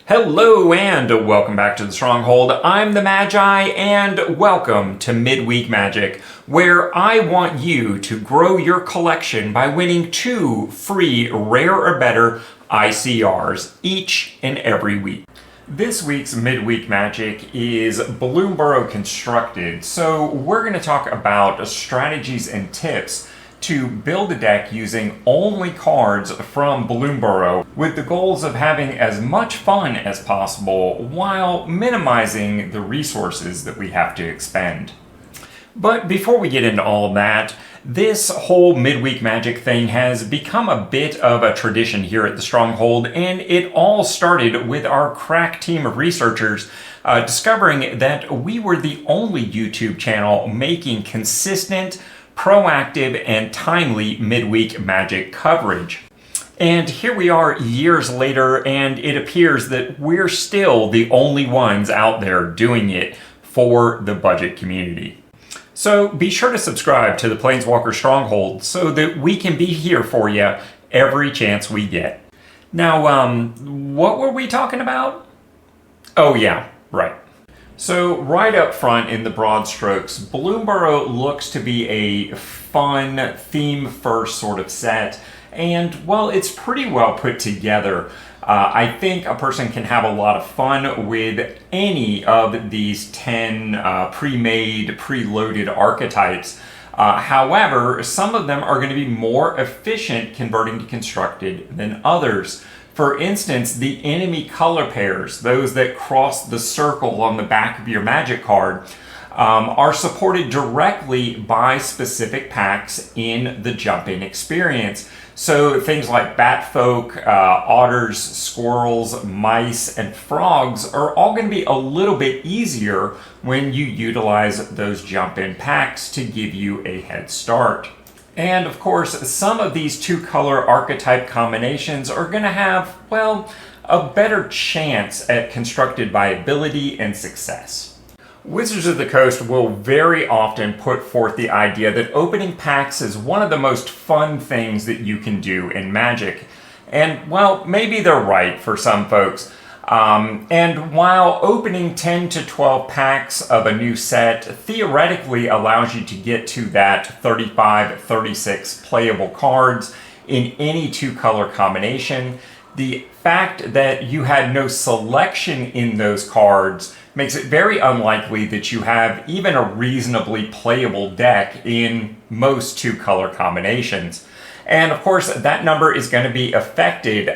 Hello and welcome back to the Stronghold. I'm the Magi and welcome to Midweek Magic, where I want you to grow your collection by winning 2 free Rare or Better ICRs each and every week. This week's Midweek Magic is Bloomburrow Constructed, so we're going to talk about strategies and tips to build a deck using only cards from Bloomburrow, with the goals of having as much fun as possible while minimizing the resources that we have to expend. But before we get into all of that, this whole Midweek Magic thing has become a bit of a tradition here at the Stronghold, and it all started with our crack team of researchers discovering that we were the only YouTube channel making consistent, proactive, and timely midweek Magic coverage. And here we are years later, and it appears that we're still the only ones out there doing it for the budget community. So be sure to subscribe to the Planeswalker Stronghold so that we can be here for you every chance we get. Now, what were we talking about? Oh yeah, right. So right up front in the broad strokes, Bloomburrow looks to be a fun, theme-first sort of set, and well, it's pretty well put together. I think a person can have a lot of fun with any of these 10 pre-made, pre-loaded archetypes. However, some of them are going to be more efficient converting to constructed than others. For instance, the enemy color pairs, those that cross the circle on the back of your Magic card, are supported directly by specific packs in the jump-in experience. So things like Batfolk, otters, squirrels, mice, and frogs are all going to be a little bit easier when you utilize those jump-in packs to give you a head start. And of course, some of these 2-color archetype combinations are going to have, well, a better chance at constructed viability and success. Wizards of the Coast will very often put forth the idea that opening packs is one of the most fun things that you can do in Magic. And, well, maybe they're right for some folks. And while opening 10 to 12 packs of a new set theoretically allows you to get to that 35, 36 playable cards in any 2-color combination, the fact that you had no selection in those cards makes it very unlikely that you have even a reasonably playable deck in most 2-color combinations. And of course, that number is going to be affected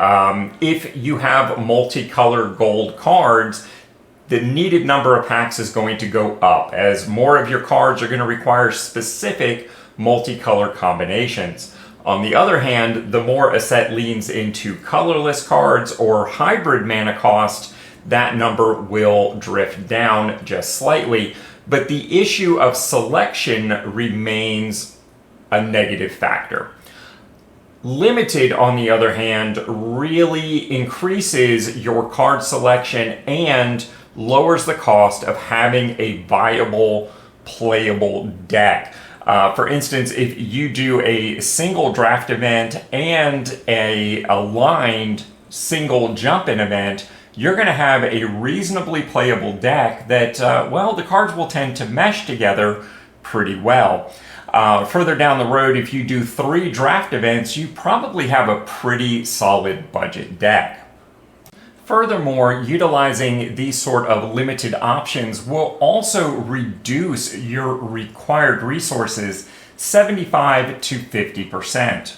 if you have multicolored gold cards. The needed number of packs is going to go up, as more of your cards are going to require specific multicolor combinations. On the other hand, the more a set leans into colorless cards or hybrid mana cost, that number will drift down just slightly. But the issue of selection remains a negative factor. Limited, on the other hand, really increases your card selection and lowers the cost of having a viable, playable deck. For instance, if you do a single draft event and a aligned single jump-in event, you're going to have a reasonably playable deck that, well, the cards will tend to mesh together pretty well. Further down the road, if you do 3 draft events, you probably have a pretty solid budget deck. Furthermore, utilizing these sort of limited options will also reduce your required resources 75 to 50%.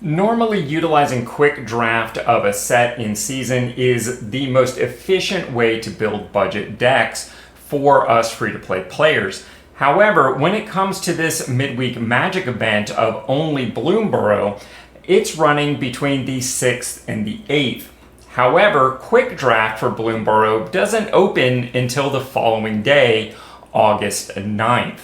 Normally, utilizing quick draft of a set in season is the most efficient way to build budget decks for us free-to-play players. However, when it comes to this midweek Magic event of only Bloomburrow, it's running between the 6th and the 8th. However, quick draft for Bloomburrow doesn't open until the following day, August 9th.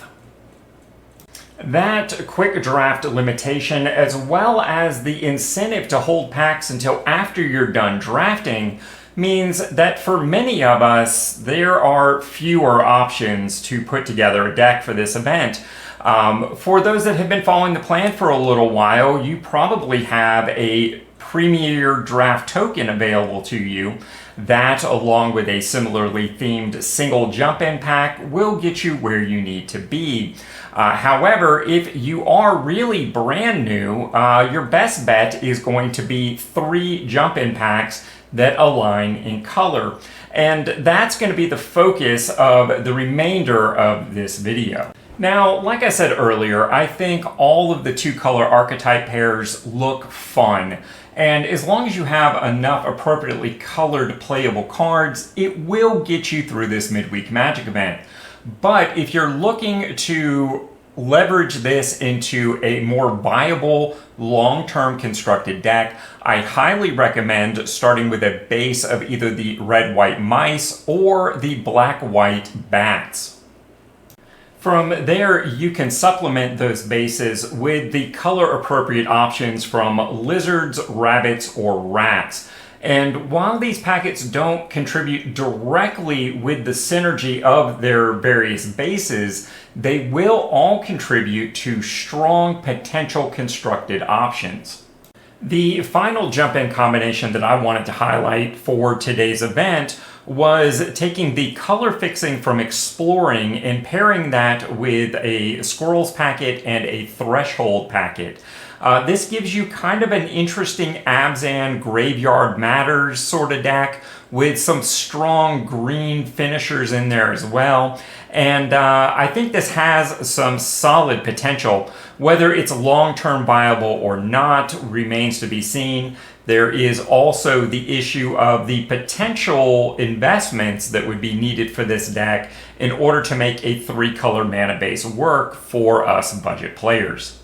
That quick draft limitation, as well as the incentive to hold packs until after you're done drafting, means that for many of us, there are fewer options to put together a deck for this event. For those that have been following the plan for a little while, you probably have a Premier Draft token available to you. That, along with a similarly themed single jump-in pack, will get you where you need to be. However, if you are really brand new, your best bet is going to be 3 jump-in packs that align in color. And that's going to be the focus of the remainder of this video. Now, like I said earlier, I think all of the 2-color archetype pairs look fun. And as long as you have enough appropriately colored playable cards, it will get you through this midweek Magic event. But if you're looking to leverage this into a more viable, long-term constructed deck, I highly recommend starting with a base of either the red-white mice or the black-white bats. From there, you can supplement those bases with the color-appropriate options from lizards, rabbits, or rats. And while these packets don't contribute directly with the synergy of their various bases, they will all contribute to strong potential constructed options. The final jump-in combination that I wanted to highlight for today's event was taking the color fixing from Exploring and pairing that with a Squirrels packet and a Threshold packet. This gives you kind of an interesting Abzan Graveyard Matters sort of deck with some strong green finishers in there as well. And I think this has some solid potential. Whether it's long-term viable or not remains to be seen. There is also the issue of the potential investments that would be needed for this deck in order to make a 3-color mana base work for us budget players.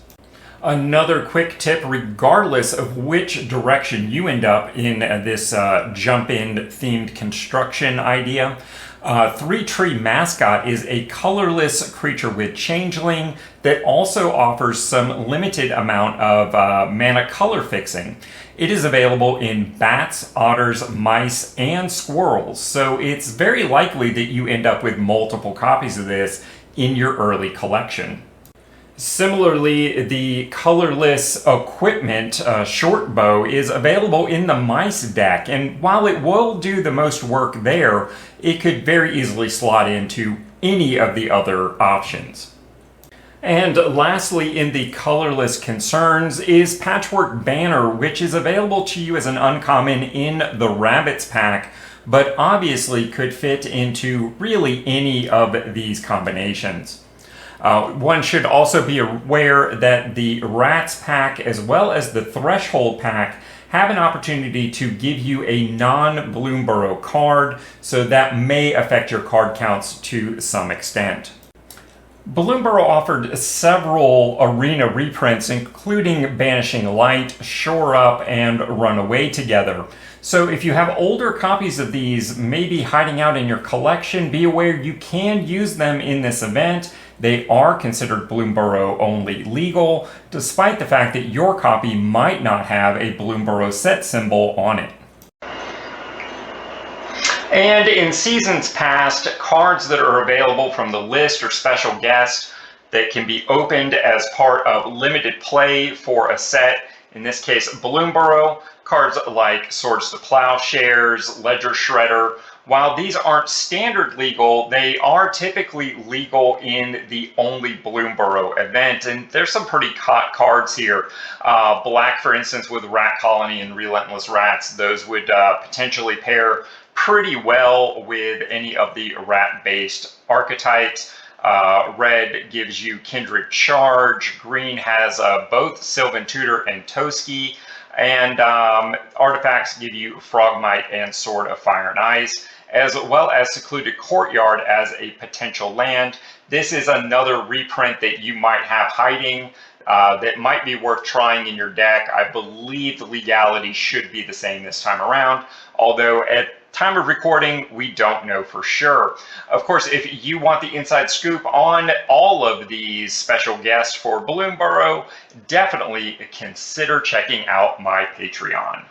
Another quick tip, regardless of which direction you end up in this jump-in themed construction idea, 3-Tree Mascot is a colorless creature with Changeling that also offers some limited amount of mana color fixing. It is available in bats, otters, mice, and squirrels, so it's very likely that you end up with multiple copies of this in your early collection. Similarly, the colorless equipment short bow is available in the mice deck, and while it will do the most work there, it could very easily slot into any of the other options. And lastly, in the colorless concerns is Patchwork Banner, which is available to you as an uncommon in the Rabbits pack, but obviously could fit into really any of these combinations. One should also be aware that the Rats pack as well as the Threshold pack have an opportunity to give you a non-Bloomburrow card, so that may affect your card counts to some extent. Bloomburrow offered several arena reprints, including Banishing Light, Shore Up, and Run Away Together. So if you have older copies of these maybe hiding out in your collection, be aware you can use them in this event. They are considered Bloomburrow only legal, despite the fact that your copy might not have a Bloomburrow set symbol on it. And in seasons past, cards that are available from the list or special guest that can be opened as part of limited play for a set, in this case Bloomburrow, cards like Swords to Plowshares, Ledger Shredder. While these aren't standard legal, they are typically legal in the only Bloomburrow event, and there's some pretty hot cards here. Black, for instance, with Rat Colony and Relentless Rats, those would potentially pair pretty well with any of the rat-based archetypes. Red gives you Kindred Charge, green has both Sylvan Tutor and Toski, and artifacts give you Frogmite and Sword of Fire and Ice, as well as Secluded Courtyard as a potential land. This is another reprint that you might have hiding that might be worth trying in your deck. I believe the legality should be the same this time around, although at time of recording, we don't know for sure. Of course, if you want the inside scoop on all of these special guests for Bloomburrow, definitely consider checking out my Patreon.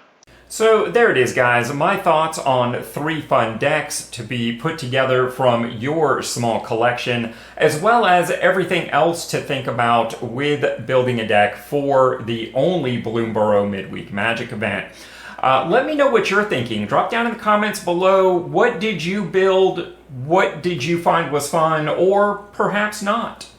So there it is, guys. My thoughts on 3 fun decks to be put together from your small collection, as well as everything else to think about with building a deck for the only Bloomburrow Midweek Magic event. Let me know what you're thinking. Drop down in the comments below. What did you build? What did you find was fun, or perhaps not?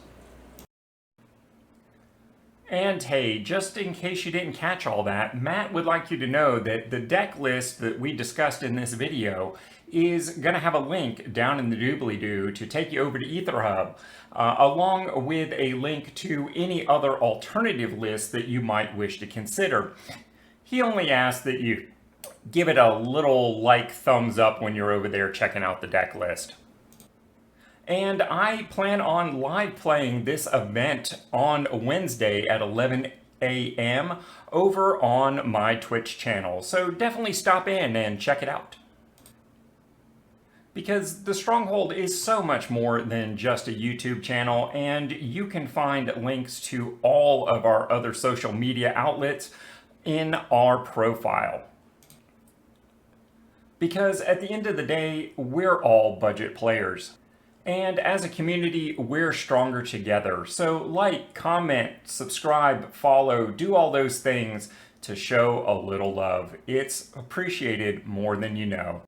And hey, just in case you didn't catch all that, Matt would like you to know that the deck list that we discussed in this video is going to have a link down in the doobly-doo to take you over to Aetherhub, along with a link to any other alternative lists that you might wish to consider. He only asks that you give it a little thumbs up when you're over there checking out the deck list. And I plan on live playing this event on Wednesday at 11 a.m. over on my Twitch channel. So definitely stop in and check it out. Because the Stronghold is so much more than just a YouTube channel, and you can find links to all of our other social media outlets in our profile. Because at the end of the day, we're all budget players. And as a community, we're stronger together. So like, comment, subscribe, follow, do all those things to show a little love. It's appreciated more than you know.